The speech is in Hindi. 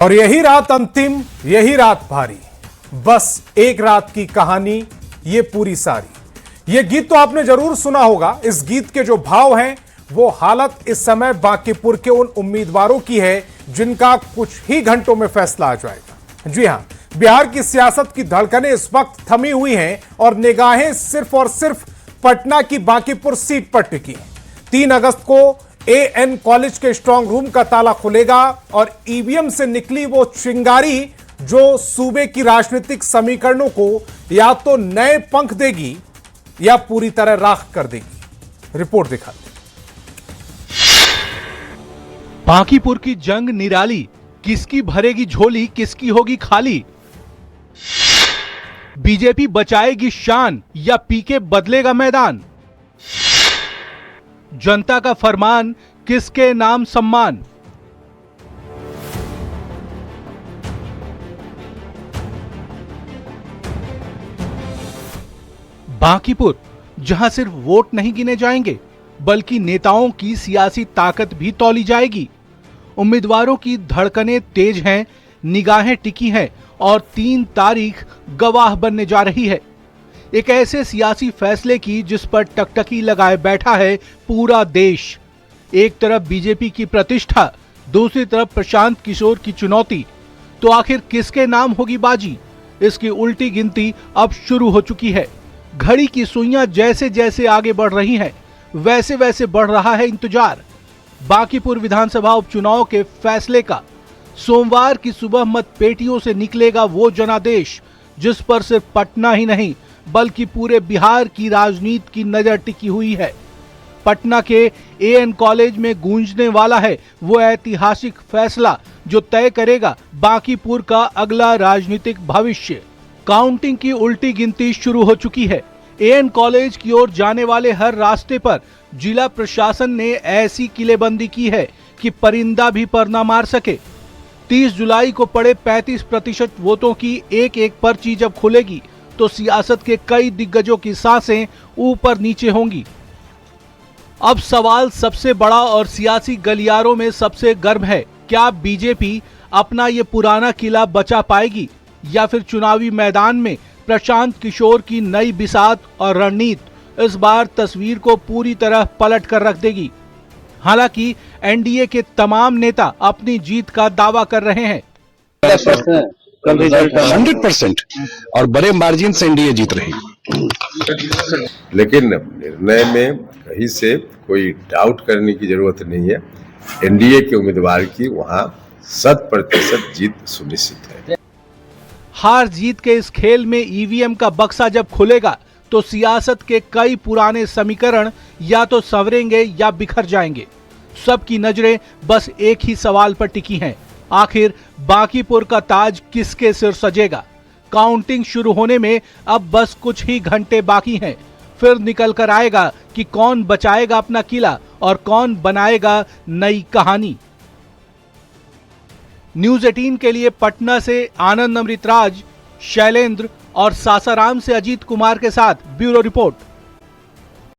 और यही रात अंतिम, यही रात भारी, बस एक रात की कहानी ये पूरी सारी। ये गीत तो आपने जरूर सुना होगा। इस गीत के जो भाव हैं वो हालत इस समय बांकीपुर के उन उम्मीदवारों की है जिनका कुछ ही घंटों में फैसला आ जाएगा। जी हां, बिहार की सियासत की धड़कनें इस वक्त थमी हुई हैं और निगाहें सिर्फ और सिर्फ पटना की बांकीपुर सीट पर टिकी हैं। 3 अगस्त को एएन कॉलेज के स्ट्रांग रूम का ताला खुलेगा और ईवीएम से निकली वो चिंगारी जो सूबे की राजनीतिक समीकरणों को या तो नए पंख देगी या पूरी तरह राख कर देगी। रिपोर्ट दिखाते हैं। बांकीपुर की जंग निराली, किसकी भरेगी झोली, किसकी होगी खाली। बीजेपी बचाएगी शान या पीके बदलेगा मैदान। जनता का फरमान, किसके नाम सम्मान। बांकीपुर, जहां सिर्फ वोट नहीं गिने जाएंगे बल्कि नेताओं की सियासी ताकत भी तौली जाएगी। उम्मीदवारों की धड़कनें तेज हैं, निगाहें टिकी हैं और 3 तारीख गवाह बनने जा रही है एक ऐसे सियासी फैसले की जिस पर टकटकी लगाए बैठा है पूरा देश। एक तरफ बीजेपी की प्रतिष्ठा, दूसरी तरफ प्रशांत किशोर की चुनौती। तो आखिर किसके नाम होगी बाजी? इसकी उल्टी गिनती अब शुरू हो चुकी है। घड़ी की सुइयां जैसे जैसे आगे बढ़ रही हैं, वैसे वैसे बढ़ रहा है इंतजार बांकीपुर विधानसभा उपचुनाव के फैसले का। सोमवार की सुबह मतपेटियों से निकलेगा वो जनादेश जिस पर सिर्फ पटना ही नहीं बल्कि पूरे बिहार की राजनीति की नजर टिकी हुई है। पटना के एएन कॉलेज में गूंजने वाला है वो ऐतिहासिक फैसला जो तय करेगा बांकीपुर का अगला राजनीतिक भविष्य। काउंटिंग की उल्टी गिनती शुरू हो चुकी है। एएन कॉलेज की ओर जाने वाले हर रास्ते पर जिला प्रशासन ने ऐसी किलेबंदी की है कि परिंदा भी पर न मार सके। 30 जुलाई को पड़े 35% वोटों की एक एक पर्ची जब खुलेगी तो सियासत के कई दिग्गजों की सांसें ऊपर नीचे होंगी। अब सवाल सबसे बड़ा और सियासी गलियारों में सबसे गर्म है, क्या बीजेपी अपना ये पुराना किला बचा पाएगी या फिर चुनावी मैदान में प्रशांत किशोर की नई बिसात और रणनीति इस बार तस्वीर को पूरी तरह पलट कर रख देगी। हालांकि एनडीए के तमाम नेता अपनी जीत का दावा कर रहे हैं। 100% और बड़े मार्जिन से एनडीए जीत रही। लेकिन निर्णय में कहीं से कोई डाउट करने की जरूरत नहीं है। एनडीए के उम्मीदवार की वहां 100% जीत सुनिश्चित है। हार जीत के इस खेल में ईवीएम का बक्सा जब खुलेगा तो सियासत के कई पुराने समीकरण या तो संवरेंगे या बिखर जाएंगे। सबकी नजरें बस एक ही सवाल पर टिकी हैं, आखिर बांकीपुर का ताज किसके सिर सजेगा? काउंटिंग शुरू होने में अब बस कुछ ही घंटे बाकी हैं, फिर निकल कर आएगा कि कौन बचाएगा अपना किला और कौन बनाएगा नई कहानी। न्यूज 18 के लिए पटना से आनंद अमृतराज, शैलेंद्र और सासाराम से अजीत कुमार के साथ ब्यूरो रिपोर्ट।